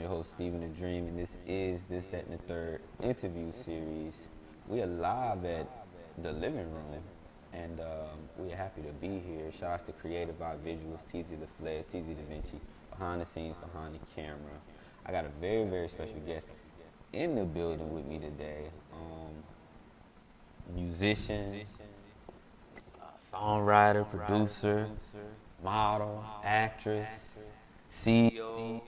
your host, Stephen the Dream, and this is This, That, and the Third interview series. We are live at the living room, and we are happy to be here. Shouts to Creative by Visuals, TZ the Flair, TZ Da Vinci, behind the scenes, behind the camera. I got a very, very special guest in the building with me today. Musician, songwriter, producer, model, actress, CEO.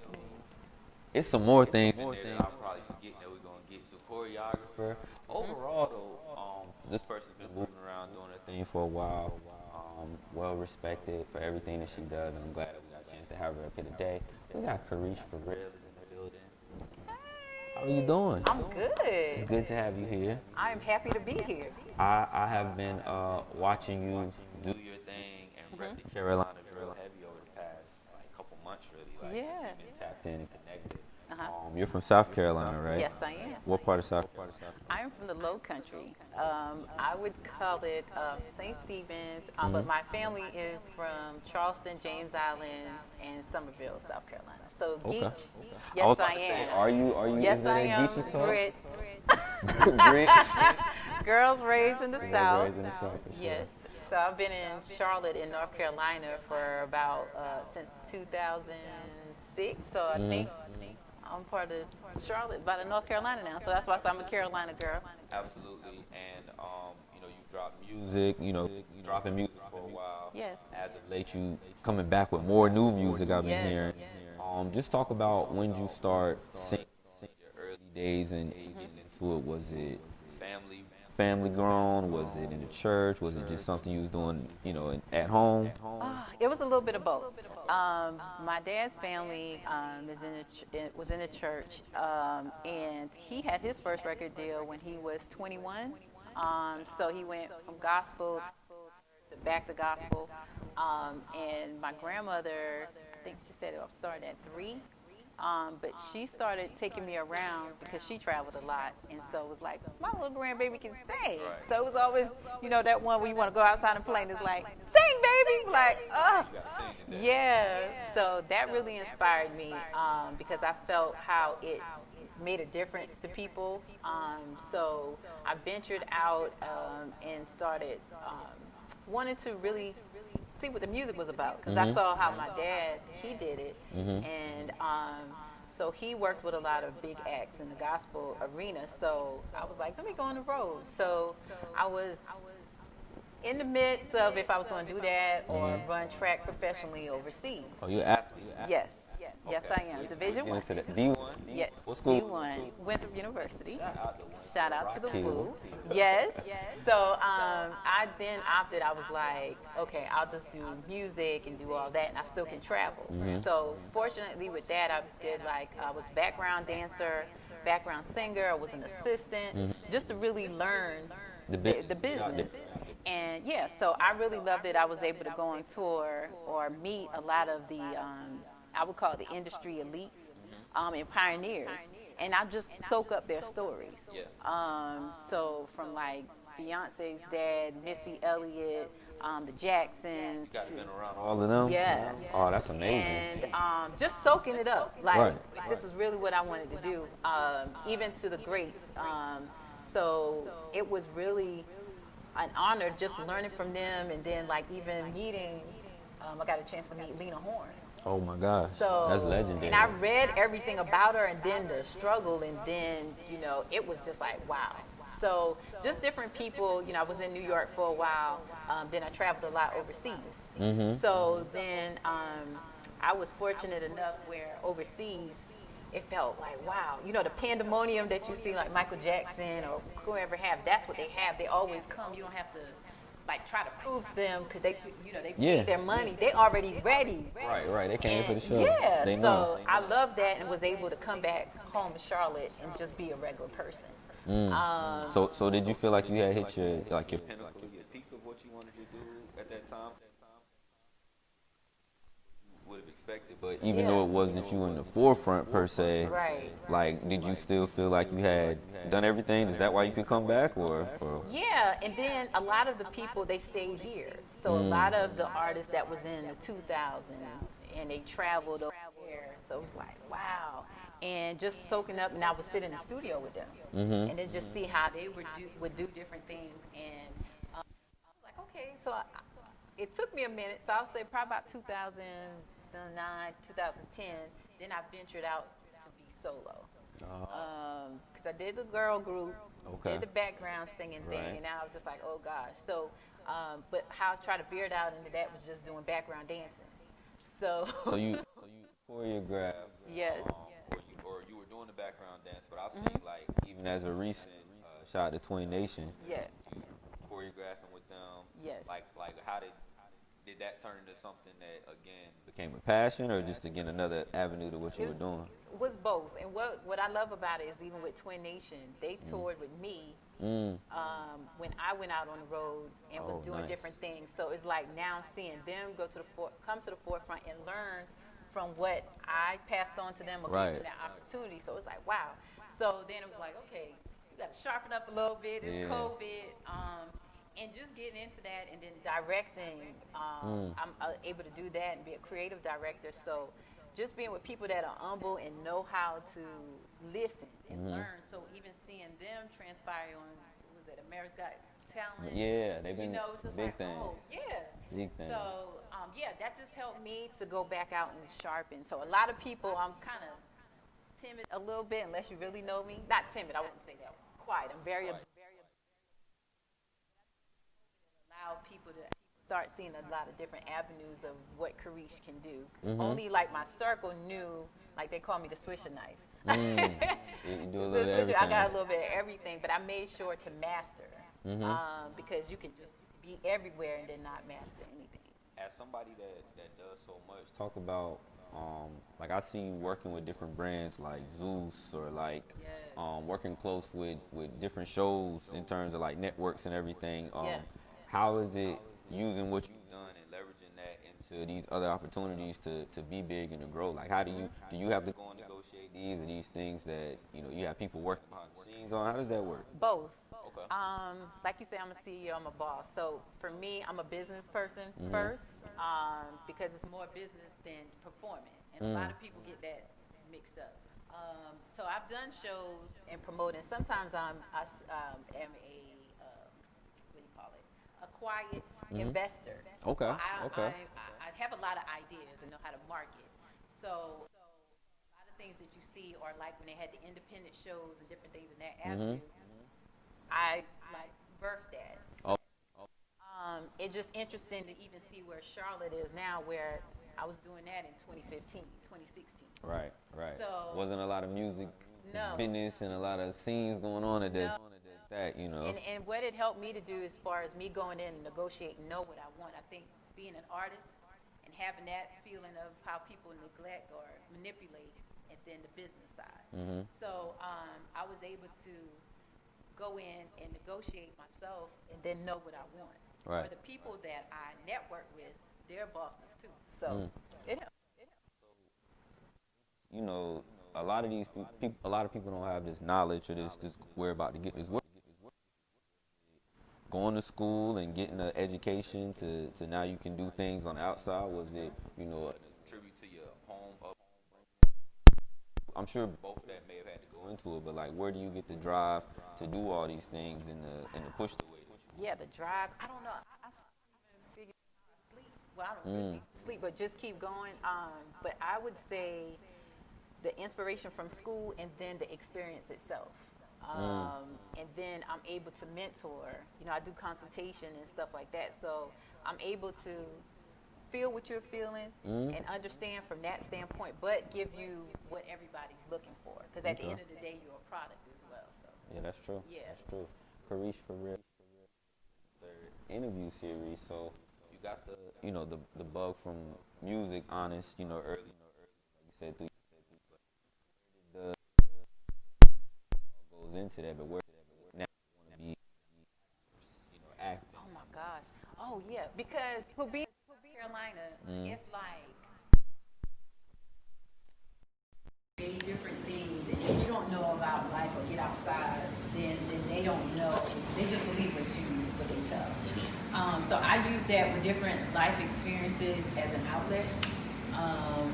It's some more things in there that I'll probably forget that we're gonna get to. Choreographer. Overall, though, this person's been moving around doing her thing for a while. Well respected for everything that she does, and I'm glad that we got a chance to have her up here today. We got Kareesh Forreal in the building. How are you doing? I'm good. It's good to have you here. I'm happy to be here. I have been watching you do your thing and rep the Carolina real heavy over the past couple months, really. Since you've been tapped in and connected. You're from South Carolina, right? Yes, I am. What part of South Carolina? I'm from the Low Country. I would call it St. Stephen's, but my family is from Charleston, James Island, and Somerville, South Carolina. So Geech, yes, I am. Are you? Yes, is that I a am. Geechee talk? Grits. Girls raised in the South. Raised in the South, for sure. Yes. So I've been in Charlotte, in North Carolina, for about since 2006. So I think I'm part of Charlotte, by the North Carolina now. So that's why I'm a Carolina girl. Absolutely. And you've dropped music. You dropping music for a while. Yes. As of late, you coming back with more new music I've been Yes. hearing. Just talk about when you start singing, your early days and getting into it. Was it family grown? Was it in the church? Was it just something you was doing, at home? It was a little bit of both. My dad's family was in the church, and he had his first record deal when he was 21. So he went from gospel to back to gospel. And my grandmother, I think she said it started at 3. But she started taking me around because she traveled a lot, and so it was like, my little grandbaby can sing. Right. So it was always, that one where you want to go outside and play, and it's like, sing, baby! Like, oh. Yeah. So that really inspired me because I felt how it made a difference to people. So I ventured out and started wanting to really see what the music was about, because I saw how my dad, he did it, and so he worked with a lot of big acts in the gospel arena. So I was like, let me go on the road. So I was in the midst of if I was going to do that or run track professionally overseas. Oh, you're athlete. Yes. Yes, I am. Division 1. D1? Yes. What school? D1. Winthrop University. Shout out to the Kill. Woo. Yes. So I then opted. I was like, okay, I'll just do music and do all that, and I still can travel. So fortunately with that, I was background dancer, background singer. I was an assistant, just to really learn the business. And so I really loved it. I was able to go on tour or meet a lot of the I would call it the industry elites and pioneers, and I just soak up their stories. So from like Beyonce's dad, Missy Elliott, the Jacksons. You guys been around all of them? Yeah. Oh, that's amazing. And just soaking it up. Like, this is really what I wanted to do, even to the greats. So it was really an honor just learning from them, and then even meeting, I got a chance to meet Lena Horne. Oh my gosh, so, that's legendary. And I read everything about her, and then the struggle, and then, it was just like, wow. So just different people, I was in New York for a while, then I traveled a lot overseas. So then I was fortunate enough where overseas, it felt like, wow, the pandemonium that you see like Michael Jackson or whoever that's what they have. They always come. You don't have to try to prove to them, because they paid their money. They already ready. Right. They came for the show. Yeah. They know. So I loved that, and was able to come back home to Charlotte and just be a regular person. So did you feel like you had hit your pinnacle, your peak of what you wanted to do at that time? Would have expected, but even though it wasn't you in the forefront per se, did you still feel like you had done everything? Is that why you could come back, or? Yeah, and then a lot of the people, they stayed here. So a lot of the artists that was in the 2000s, and they traveled over here. So it was like, wow. and just soaking up. And I would sit in the studio with them, and then just see how they would do different things. And I was like, okay, so it took me a minute. So I'll say probably about 2009, 2010. Then I ventured out to be solo. Because I did the girl group, did the background singing thing, and now I was just like, oh gosh. So, but how I tried to veer it out into that was just doing background dancing. So you choreographed. Yes. Or you were doing the background dance, but I've seen like even as a recent shout out to Twin Nation. Yes. You choreographing with them. Yes. Like how did that turn into something that again became a passion, or just again another avenue to what you were doing? It was both. And what I love about it is even with Twin Nation, they toured with me when I went out on the road and was doing different things. So it's like now seeing them come to the forefront and learn from what I passed on to them or gave them that opportunity. So it's like, wow. So then it was like, okay, you got to sharpen up a little bit. It's COVID. And just getting into that, and then directing, I'm able to do that and be a creative director. So just being with people that are humble and know how to listen and learn. So even seeing them transpire on, what was it, America's Got Talent? Yeah, they've been it's just big like, things. oh, yeah. Big things. So, that just helped me to go back out and sharpen. So a lot of people, I'm kind of timid a little bit unless you really know me. Not timid, I wouldn't say that. Quiet. I'm very allow people to start seeing a lot of different avenues of what Kareesh can do. Only like my circle knew, like they call me the Swisher knife. You do a little bit of everything. I got a little bit of everything, but I made sure to master because you can just be everywhere and then not master anything. As somebody that does so much, talk about like I see you working with different brands like Zeus or like working close with different shows in terms of like networks and everything. How is it using what you've done and leveraging that into these other opportunities to be big and to grow? Like how do you have to go and negotiate these or these things that you have people working behind the scenes on? How does that work? Both. Okay. Like you say, I'm a CEO, I'm a boss. So for me, I'm a business person first because it's more business than performing. And a lot of people get that mixed up. So I've done shows and promoting. Sometimes I am a a quiet investor. Okay. I have a lot of ideas and know how to market. So a lot of things that you see are like when they had the independent shows and different things in that avenue. I like birthed that. So, it's just interesting to even see where Charlotte is now, where I was doing that in 2015, 2016. Right. So wasn't a lot of music business and a lot of scenes going on at that. And what it helped me to do as far as me going in and negotiating, know what I want. I think being an artist and having that feeling of how people neglect or manipulate, and then the business side. So I was able to go in and negotiate myself and then know what I want. Right. For the people that I network with, they're bosses too. So it helps. A lot of these people, a lot of people don't have this knowledge or this we're about to get this work. Going to school and getting an education to now you can do things on the outside. Was it a tribute to your home? I'm sure both of that may have had to go into it, but like, where do you get the drive to do all these things and to push the way? Yeah, the drive. I don't know. I even figure sleep. Well, I don't really sleep, but just keep going. But I would say the inspiration from school and then the experience itself. And then I'm able to mentor. I do consultation and stuff like that. So I'm able to feel what you're feeling and understand from that standpoint, but give you what everybody's looking for. Because at the end of the day, you're a product as well. So yeah, that's true. Yeah, that's true. Kareesh Forreal, third interview series. So you got the bug from music, honest. Early, like you said, the goes into that, but where now you want to be, acting. Oh my gosh. Oh yeah, because for being Carolina, it's like different things, and if you don't know about life or get outside, then they don't know. They just believe what they tell. So I use that with different life experiences as an outlet,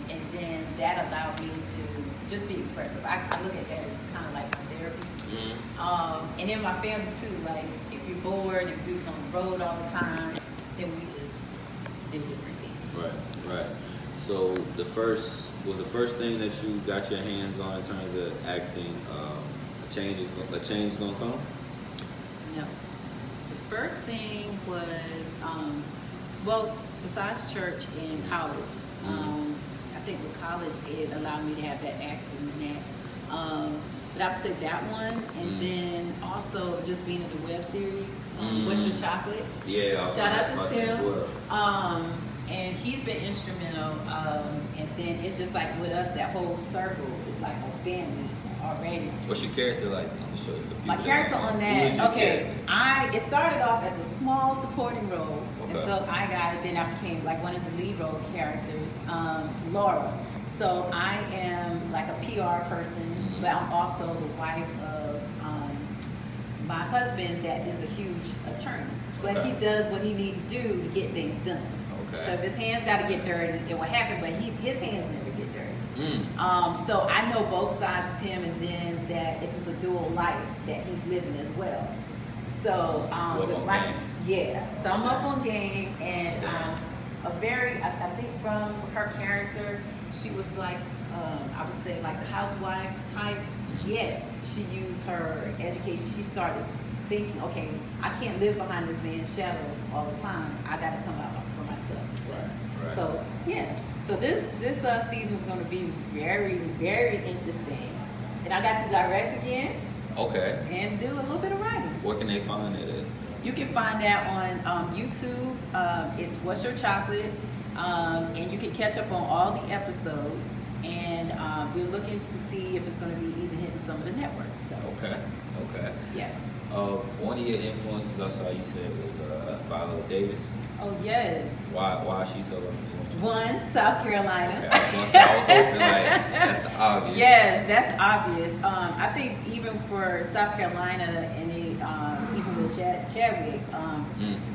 and then that allowed me to just be expressive. I look at that as kind of like my therapy. Mm-hmm. And in my family too, like if you're bored, if we was on the road all the time, then we just did different things. Right. So the first thing that you got your hands on in terms of acting, a change gonna come? No. The first thing was, well, besides church and college, I think with college it allowed me to have that acting and that. But I would say that one, and then also just being in the web series, What's Your Chocolate? Yeah. Shout out to Tim. And he's been instrumental. And then it's just like with us, that whole circle is like a family already. What's your character like on the show? For people My character on that, character? It started off as a small supporting role until I got it. Then I became like one of the lead role characters, Laura. So I am like a PR person, but I'm also the wife of my husband that is a huge attorney. But he does what he needs to do to get things done. Okay. So if his hands got to get dirty, it will happen, but his hands never get dirty. So I know both sides of him, and then that if it's a dual life that he's living as well. So so I'm up on game, and I think from her character, she was like I would say like a housewife type. Yet she used her education. She started thinking, okay, I can't live behind this man's shadow all the time. I got to come out for myself. Right. So so this season is going to be very, very interesting. And I got to direct again. Okay. And do a little bit of writing. Where can they find it at? You can find that on YouTube. It's What's Your Chocolate, and you can catch up on all the episodes. And we're looking to see if it's going to be even hitting some of the networks. So. Okay. Yeah. One of your influences I saw you said was Viola Davis. Oh yes. Why is she so influential? One, South Carolina. Okay, I was hoping like that's the obvious. Yes, that's obvious. I think even for South Carolina and even with Chadwick,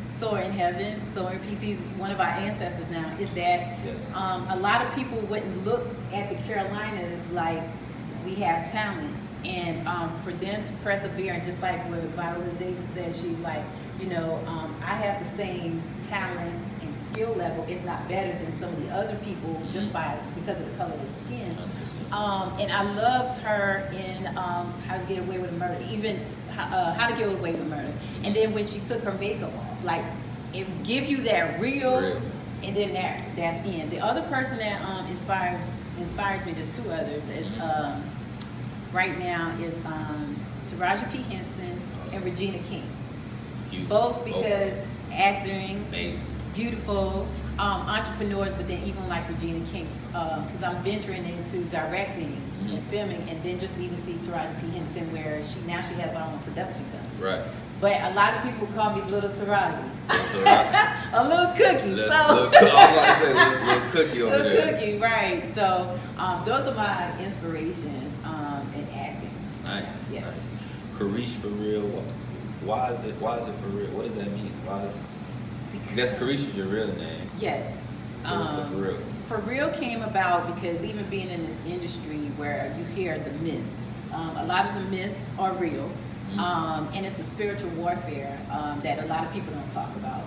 Soar in Heaven, Soar in Peace, he's one of our ancestors now, is that a lot of people wouldn't look at the Carolinas like we have talent. And for them to persevere, and just like what Viola Davis said, she's like, I have the same talent and skill level, if not better than some of the other people, just because of the color of their skin. And I loved her in How to Get Away with Murder, even How to Get Away with Murder. And then when she took her makeup off, like it give you that real. And then that's in. The other person that inspires me, there's two others, is right now is Taraji P. Henson and Regina King. Both because acting, amazing, beautiful, entrepreneurs, but then even like Regina King, because I'm venturing into directing and filming, and then just even see Taraji P. Henson where she has her own production company. Right. But a lot of people call me Little Taraji. A little cookie. Little cookie over there. Little cookie, right. So those are my inspirations in acting. Nice. Yes. Nice. Kareesh Forreal. Why is it for real? What does that mean? I guess Kareesh is your real name. Yes. What's the for real? For real came about because even being in this industry where you hear the myths, a lot of the myths are real, and it's a spiritual warfare that a lot of people don't talk about.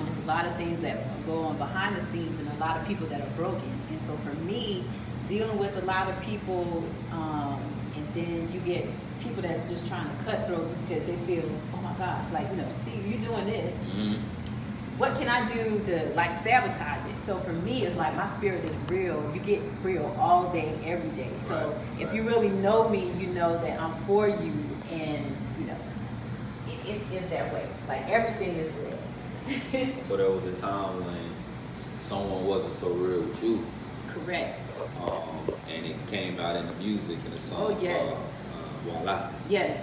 There's a lot of things that go on behind the scenes, and a lot of people that are broken. And so for me, dealing with a lot of people, and then you get people that's just trying to cut through because they feel, oh my gosh, like, Steve, you're doing this. What can I do to like sabotage it? So for me, it's like my spirit is real. You get real all day, every day. So if you really know me, you know that I'm for you, and it's that way. Like everything is real. So there was a time when someone wasn't so real with you. Correct. And it came out in the music in the song. Oh yes. Voila. Yes.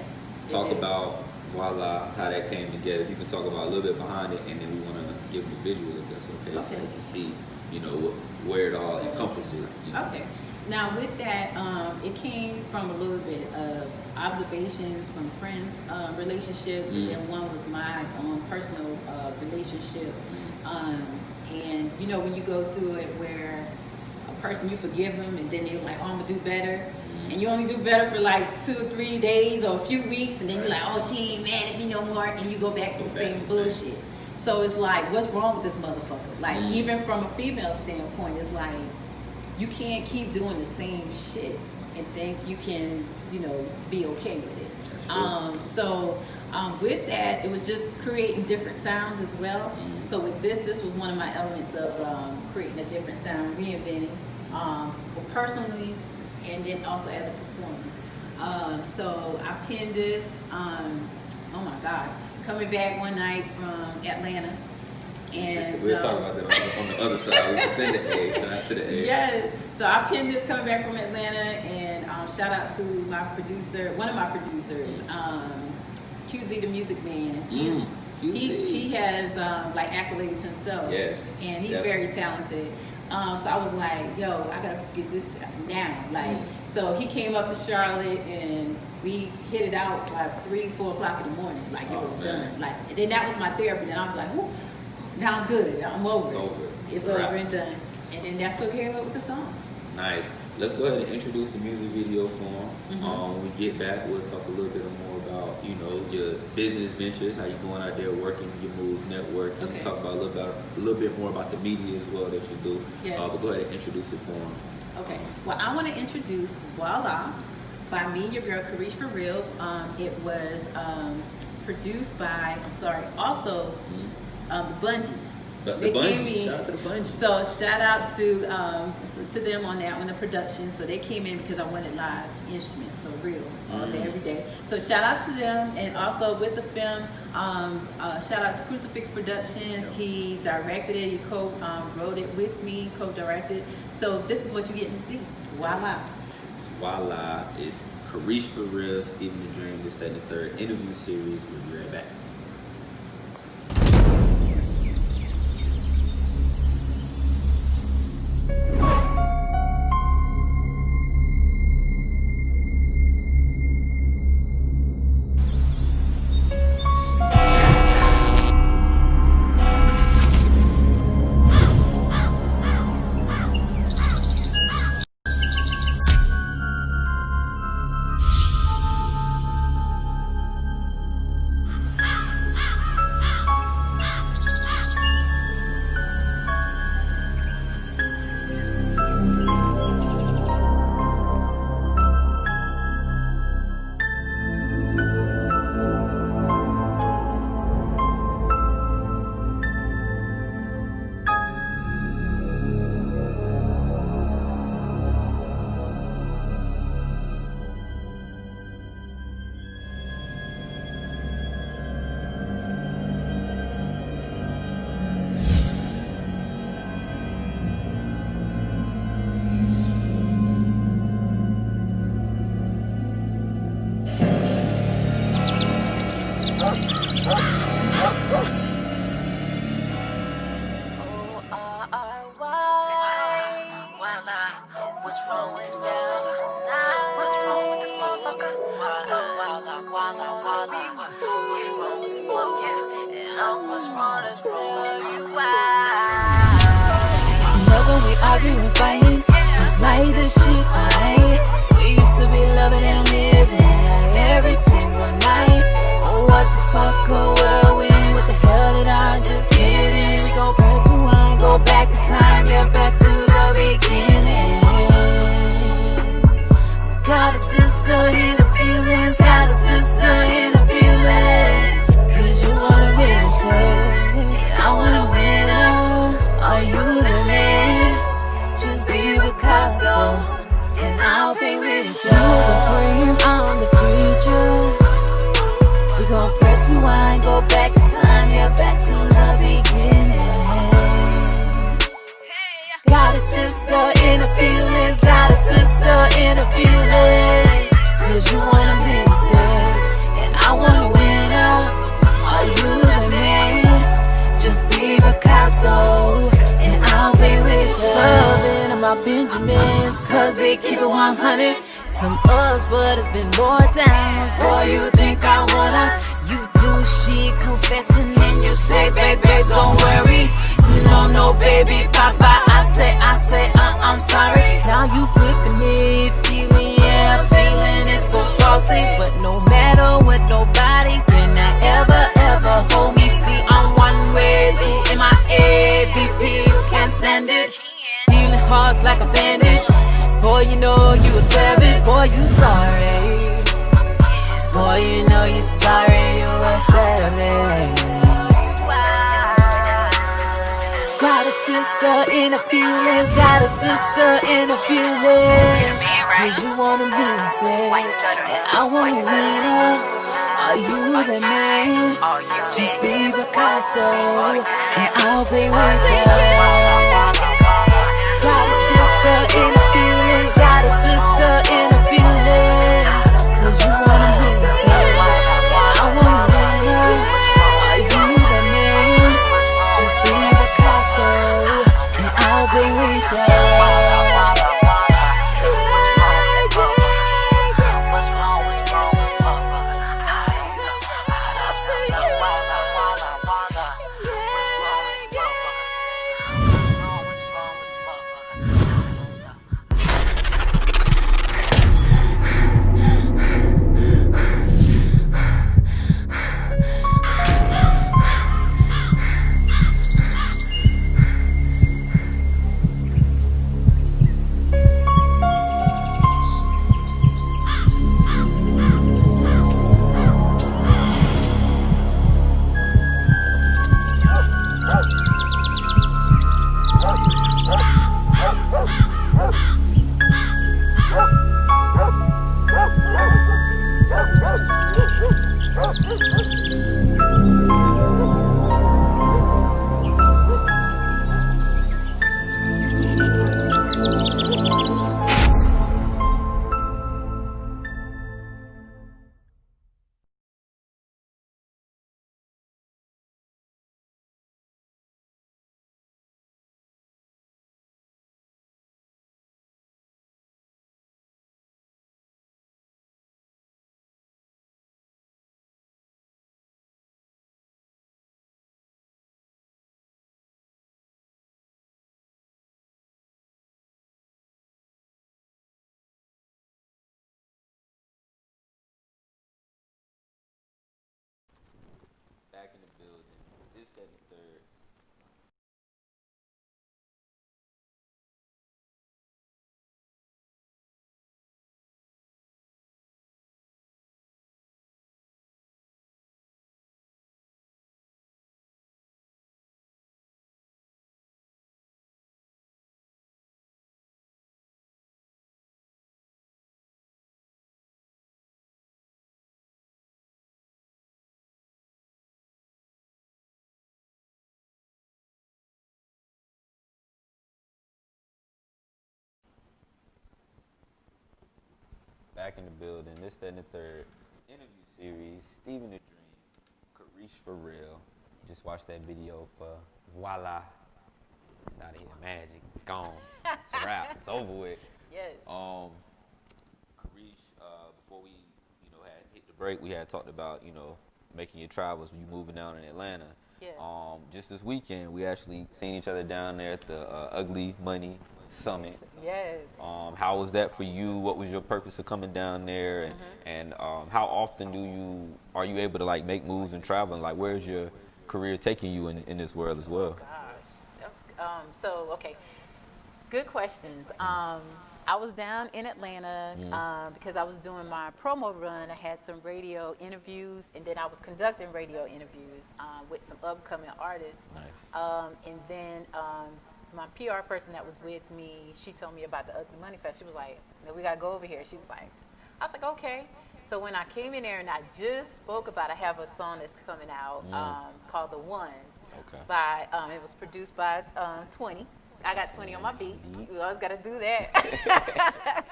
Talk about Voila, how that came together. If you can talk about a little bit behind it, and then we want to give them a visual if that's okay, so they can see, where it all encompasses. Okay. Now with that, it came from a little bit of observations from friends' relationships, and one was my own personal relationship. And when you go through it where a person, you forgive them, and then they're like, oh, I'm gonna do better. And you only do better for like 2 or 3 days or a few weeks, and then you're like, oh, she ain't mad at me no more, and you go back to the same bullshit. So it's like, what's wrong with this motherfucker? Like, even from a female standpoint, it's like, you can't keep doing the same shit and think you can, you know, be okay with it. So with that, it was just creating different sounds as well. So with this was one of my elements of creating a different sound, reinventing, personally, and then also as a performer. So I pinned this, oh my gosh, coming back one night from Atlanta. And we'll talk about that on the other side. We extend the A, shout out to the A. Yes, so I pinned this coming back from Atlanta, and shout out to my producer, one of my producers, QZ the Music Man. He has like accolades himself. Yes. And he's very talented. So I was like, yo, I gotta get this now. Like, so he came up to Charlotte and we hit it out like 3, 4 o'clock in the morning. Like it was done. Like, and then that was my therapy. And I was like, whoo, now I'm good. I'm over. It's over and done. And then that's what came up with the song. Nice. Let's go ahead and introduce the music video form. When we get back, we'll talk a little bit more about, you know, your business ventures, how you're going out there working your moves, networking. Okay. Talk about a little bit more about the media as well that you do. Yes. But go ahead and introduce it for them. Okay. Well, I want to introduce Voila by me and your girl, Kareesh Forreal. It was produced by, also the Bungees. The Bungees. Shout out to the Bungees. So shout out to them on that one, the production. So they came in because I wanted live instruments, so real, all day, every day. So shout out to them, and also with the film, shout out to Crucifix Productions. He directed it, he wrote it with me, co-directed. So this is what you're getting to see. Voila. Voila. It's Kareesh Forreal, Stephen the Dream, this, that, and the third interview series. We'll be right back. Never we argue and fighting, just like the shit I we used to be loving and living every single night. Oh, what the fuck a whirlwind, what the hell did I just get in? We gon' press rewind, go back in time, yeah, back to the beginning. Got a sister in the feelings, got a sister in the feelings, 'cause you wanna miss her, and I wanna win her. Are you the man? Just be Picasso, and I'll paint with you. You're the frame, I'm the creature. We gon' press rewind, go back in time, yeah, back to the beginning. Got a sister in the feelings, got a sister in the feelings, 'cause you wanna miss this, and I wanna win her. Are you the man? Just be Picasso, and I'll be with you. Loving on my Benjamins, 'cause they keep it 100. Some ups, but it's been more times. Boy, you think I wanna? You do shit, confessing, and you say, baby, don't worry. No, baby, papa, I say, I'm sorry. Now you flipping it, feeling, yeah, feeling it so saucy. But no matter what, nobody can ever hold me. See, I'm one way to in my AVP, you can't stand it. Feeling hearts like a bandage. Boy, you know you a savage. Boy, you sorry. Boy, you know you sorry, you a savage. Got a sister in the feelings, got a sister in the feelings. Cause you wanna be safe, and I wanna win up. Are you the man? Just be Picasso, and I'll be with you. Got a sister in the feelings, got a sister in the feelings. Cause you wanna be safe, and I wanna win up. Are you the man? Just be Picasso, and I'll be with you. Back in the building. This, that, and the third. Back in the building. This, that, and the third. Interview series. Stephen the Dream. Kareesh Forreal. Just watched that video for Voila. It's out of here. Magic. It's gone. It's a wrap. It's over with. Yes. Kareesh, before we, had hit the break, we had talked about, making your travels when you moving down in Atlanta. Yeah. Just this weekend, we actually seen each other down there at the Ugly Money Summit. Yes. How was that for you? What was your purpose of coming down there? And how often are you able to like make moves and travel? And like, where's your career taking you in this world as well? Gosh. Okay. Good questions. I was down in Atlanta because I was doing my promo run. I had some radio interviews, and then I was conducting radio interviews with some upcoming artists. Nice. And then my PR person that was with me, she told me about the Ugly Money Fest. She was like, "No, we gotta go over here." She was like, I was like, okay. So when I came in there and I just spoke about, I have a song that's coming out called The One. Okay. It was produced by 20. I got 20 on my beat. You always got to do that.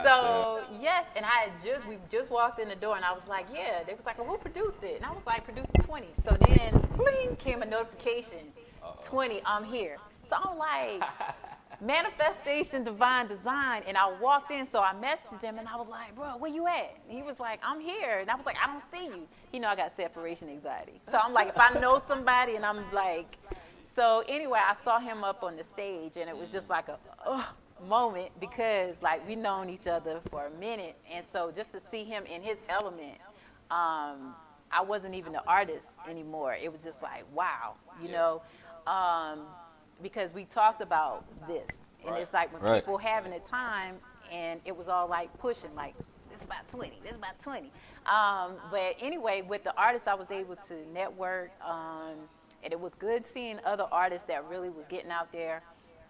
So, yes, and we just walked in the door, and I was like, yeah. They was like, well, who produced it? And I was like, produced 20. So then, bling, came a notification, 20, I'm here. So I'm like, manifestation, divine design. And I walked in, so I messaged him, and I was like, bro, where you at? And he was like, I'm here. And I was like, I don't see you. I got separation anxiety. So I'm like, if I know somebody, and I'm like, so anyway, I saw him up on the stage, and it was just like a moment because like we known each other for a minute, and so just to see him in his element, I wasn't even the artist anymore. It was just like wow, you know, because we talked about this, and it's like when people having a time, and it was all like pushing like. This about 20. This about 20. But anyway, with the artists, I was able to network, and it was good seeing other artists that really was getting out there.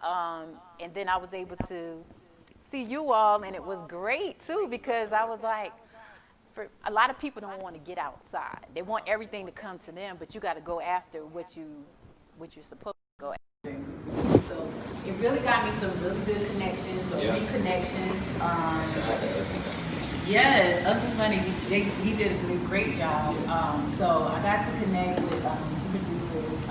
And then I was able to see you all, and it was great too because I was like, for a lot of people don't want to get outside. They want everything to come to them, but you got to go after what you're supposed to go after. So it really got me some really good connections or reconnections. Yes, Ugly Money, he did a great job. So I got to connect with some producers,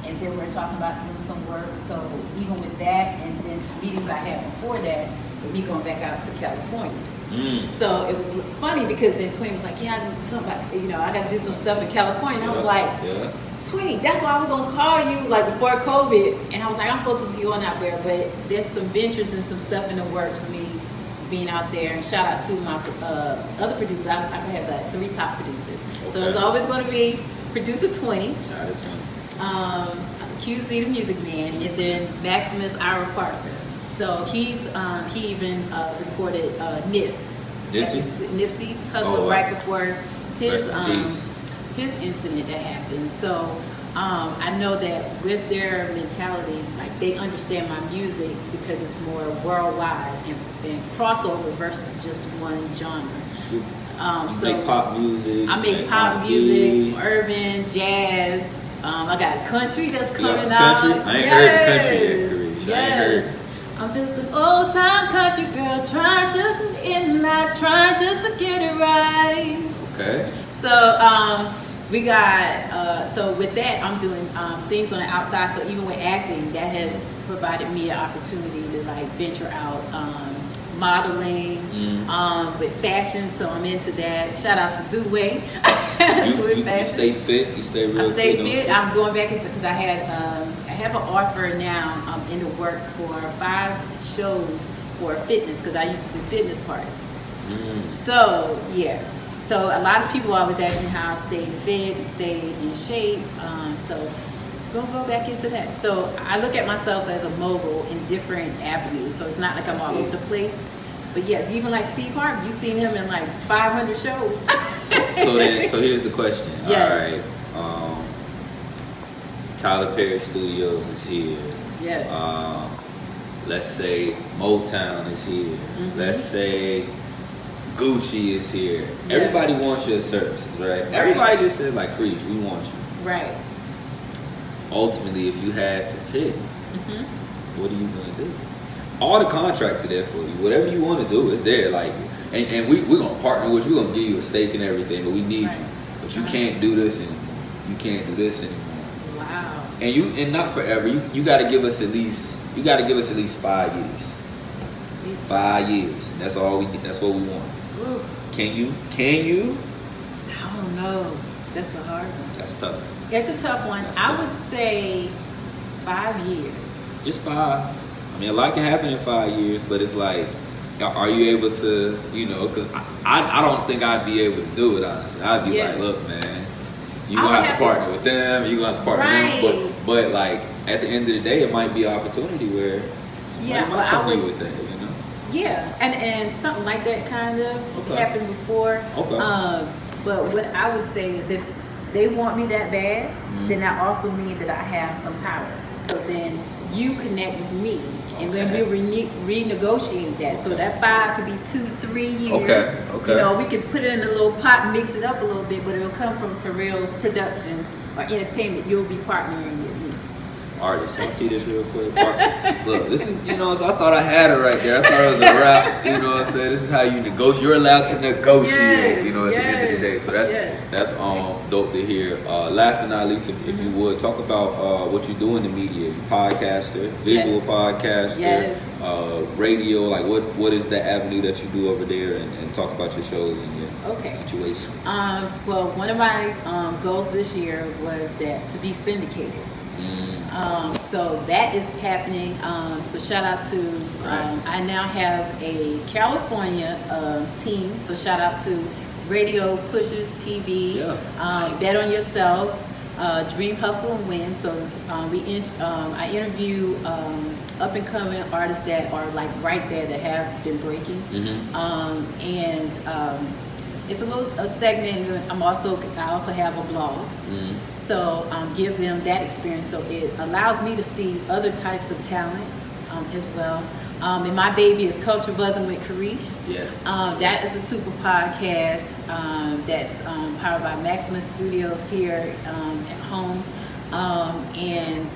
and then we were talking about doing some work. So even with that, and then some meetings I had before that, with me going back out to California. So it was funny because then Twinny was like, yeah, I do something about, I got to do some stuff in California. And I was like, Twinny, that's why I was going to call you like before COVID. And I was like, I'm supposed to be going out there, but there's some ventures and some stuff in the works for me being out there. And shout out to my other producers. I have like 3 top producers. Okay. So it's always going to be producer 20. Shout out to QZ the Music Man, and then Maximus Ira Parker. So he even recorded Nipsey Hussle right before his incident that happened. So I know that with their mentality, like they understand my music because it's more worldwide and crossover versus just one genre. So make pop music. I make pop music, urban, jazz. I got country that's coming out. Country? I ain't heard the country yet, Kareesh. I ain't heard. I'm just an old time country girl, trying just to get it right. Okay. So we got so with that I'm doing things on the outside. So even with acting, that has provided me an opportunity to like venture out. Modeling, with fashion, so I'm into that. Shout out to Zooway. You stay fit. You stay real. I stay fit. I'm going back into because I have an offer now in the works for 5 shows for fitness because I used to do fitness parties. So yeah, so a lot of people always ask me how I stay fit and stay in shape. So go back into that. So I look at myself as a mogul in different avenues. So it's not like I'm all over the place. But yeah, even like Steve Harvey, you've seen him in like 500 shows. so here's the question. Yes. All right. Tyler Perry Studios is here. Yes. Let's say Motown is here. Mm-hmm. Let's say Gucci is here. Yeah. Everybody wants your services, right? Everybody just says like, Kareesh, we want you. Right. Ultimately, if you had to pick, what are you going to do? All the contracts are there for you. Whatever you want to do is there. Like, and we're going to partner with you. We're going to give you a stake and everything, but we need you. But you can't do this and you can't do this anymore. Wow. And not forever. You got to give us at least 5 years. At least 5 years. And that's all that's what we want. Ooh. Can you? I don't know. That's a hard one. That's tough. It's a tough one. I would say 5 years. Just 5. I mean, a lot can happen in 5 years, but it's like, are you able to, because I don't think I'd be able to do it, honestly. I'd be like, look, man, you're going to have to partner with them, you're going to have to partner with them. But like, at the end of the day, it might be an opportunity where somebody might come in with that, Yeah, and something like that kind of happened before. Okay. But what I would say is if they want me that bad, then that also means that I have some power. So then you connect with me, and then we renegotiate that. So that 5 could be 2-3 years. Okay. We could put it in a little pot and mix it up a little bit, but it'll come from Forreal Productions or Entertainment. You'll be partnering with me. Artists, can I see this real quick? Look, this is, I thought I had it right there. I thought it was a wrap. You know what I'm saying? This is how you negotiate. You're allowed to negotiate, at the end of the day. So that's dope to hear. Last but not least, if you would, talk about what you do in the media. You're podcaster, visual podcaster, radio. Like, what is the avenue that you do over there? And talk about your shows and your situations. Well, one of my goals this year was to be syndicated. So that is happening. So shout out to, I now have a California team. So shout out to Radio Pushers TV, Bet on Yourself, Dream, Hustle, and Win. So I interview up and coming artists that are like right there that have been breaking, it's a segment. I also have a blog, so give them that experience. So it allows me to see other types of talent as well. And my baby is Culture Buzzing with Kareesh. Yes. That is a super podcast that's powered by Maximus Studios here at home, and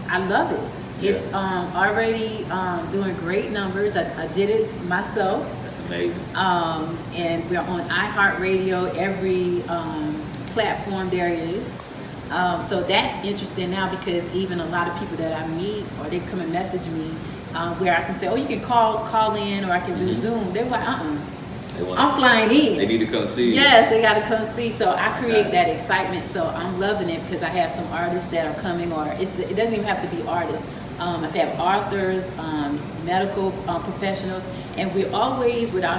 I love it. It's already doing great numbers. I did it myself. That's amazing. And we're on iHeartRadio, every platform there is. So that's interesting now, because even a lot of people that I meet, or they come and message me, where I can say, oh, you can call in, or I can do Zoom. They was like, I'm flying in. They need to come see you. Yes, they got to come see. So I create that excitement. So I'm loving it, because I have some artists that are coming, or it doesn't even have to be artists. I've had authors, medical professionals, and we're always with the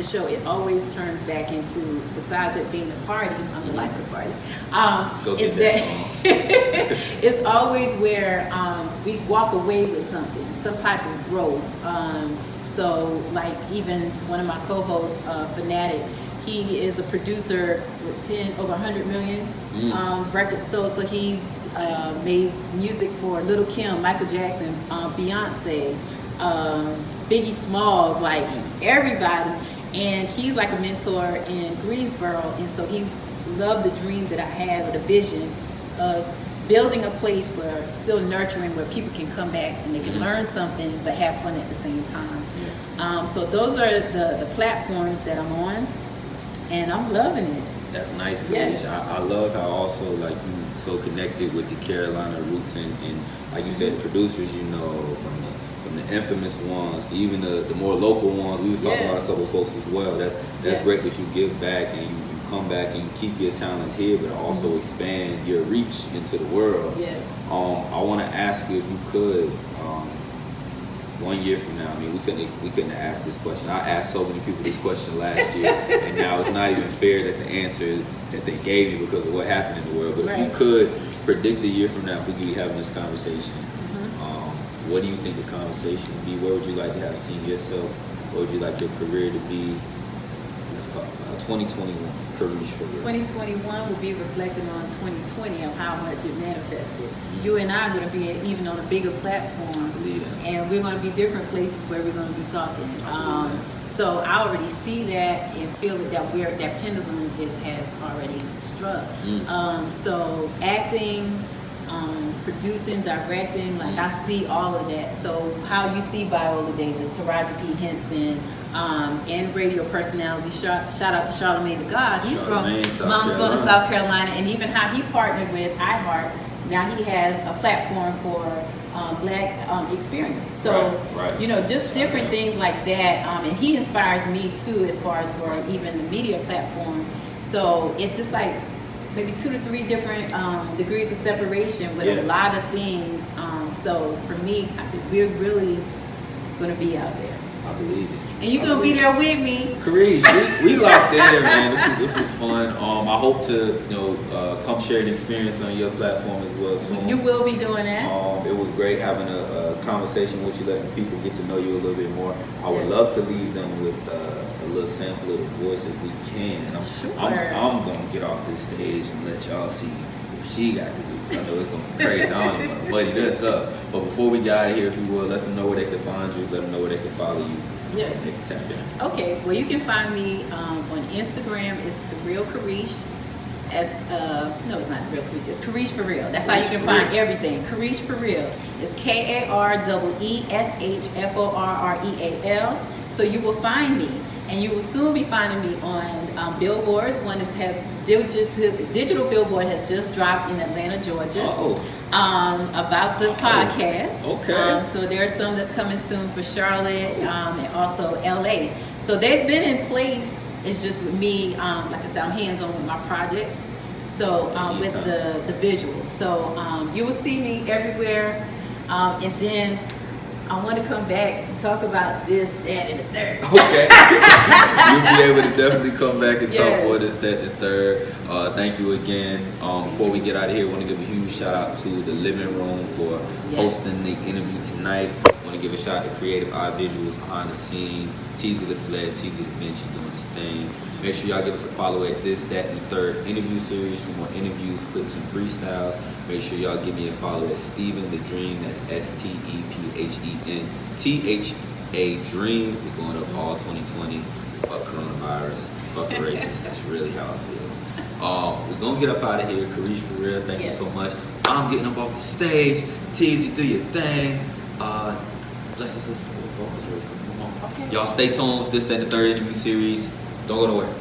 show, it always turns back into, besides it being a party, I'm the life of the party. It's always where we walk away with something, some type of growth. So like even one of my co-hosts, Fanatic, he is a producer with over 100 million records. So he made music for Little Kim, Michael Jackson, Beyonce, Biggie Smalls, like everybody. And he's like a mentor in Greensboro. And so he loved the dream that I had, or the vision of building a place where still nurturing, where people can come back and they can learn something but have fun at the same time. So those are the platforms that I'm on, and I'm loving it. That's nice, Kareesh. Yes. I love how also like you so connected with the Carolina roots, and like you said, producers, you know, from the infamous ones to even the more local ones. We was talking about a couple of folks as well. That's great that you give back and you come back and you keep your talents here, but also expand your reach into the world. Yes. I want to ask you, if you could, 1 year from now, I mean, we couldn't ask this question. I asked so many people this question last year, and now it's not even fair that the answer that they gave you because of what happened in the world. But if you could predict a year from now, if we could be having this conversation, what do you think the conversation would be? Where would you like to have seen yourself? Where would you like your career to be? Let's talk about 2021, Kareesh Forreal. 2021 will be reflecting on 2020 of how much it manifested. You and I are going to be even on a bigger platform, and we're going to be different places where we're going to be talking. So I already see that and feel that pendulum has already struck. So acting, producing, directing, like I see all of that. So how you see Viola Davis, Taraji P. Henson, and radio personality, shout out to Charlamagne the God. He's from Montgomery, South Carolina, and even how he partnered with iHeart. Now he has a platform for Black experience. So, you know, just different things like that. And he inspires me too, as far as for even the media platform. So it's just like maybe 2 to 3 different degrees of separation with a lot of things. So for me, I think we're really going to be out there. I believe it. And you're going to be there with me. Kareesh, we locked in, man. This was fun. I hope to, come share an experience on your platform as well soon. You will be doing that. It was great having a conversation with you, letting people get to know you a little bit more. I would love to leave them with a little sample of the voice if we can. I'm going to get off this stage and let y'all see what she got to do. I know it's going to be crazy. I don't even want to muddy this up. But before we get out of here, if you will, let them know where they can find you. Let them know where they can follow you. Yeah. They can tap in. Okay. Well, you can find me on Instagram. It's The Real Kareesh. No, it's not Real Kareesh. It's Kareesh Forreal. That's how you can find everything. Kareesh Forreal. It's KAREESHFORREAL. So you will find me. And you will soon be finding me on billboards. One that has digital billboard has just dropped in Atlanta, Georgia. About the podcast. Okay. So there's some that's coming soon for Charlotte and also LA. So they've been in place. It's just with me, like I said, I'm hands-on with my projects. So with the visuals. So you will see me everywhere. And then I want to come back to talk about this, that, and the third. Okay. You'll be able to definitely come back and talk about this, that, and the third. Thank you again. Before we get out of here, I want to give a huge shout out to the Living Room for hosting the interview tonight. I want to give a shout out to Creative Eye Visuals behind the scene. Teasy the Flair, Teasy the Vinci doing his thing. Make sure y'all give us a follow at This, That, and the Third interview series for more interviews, clips, and freestyles. Make sure y'all give me a follow at Stephen the Dream. That's STEPHENTHA Dream. We're going up all 2020. Fuck coronavirus. Fuck racist. That's really how I feel. We're gonna get up out of here. Kareesh Forreal, thank you so much. I'm getting up off the stage. Teasy, do your thing. Let's just listen to the vocals real quick. Come on. Okay. Y'all stay tuned. This, That, and the Third interview series. Don't go nowhere.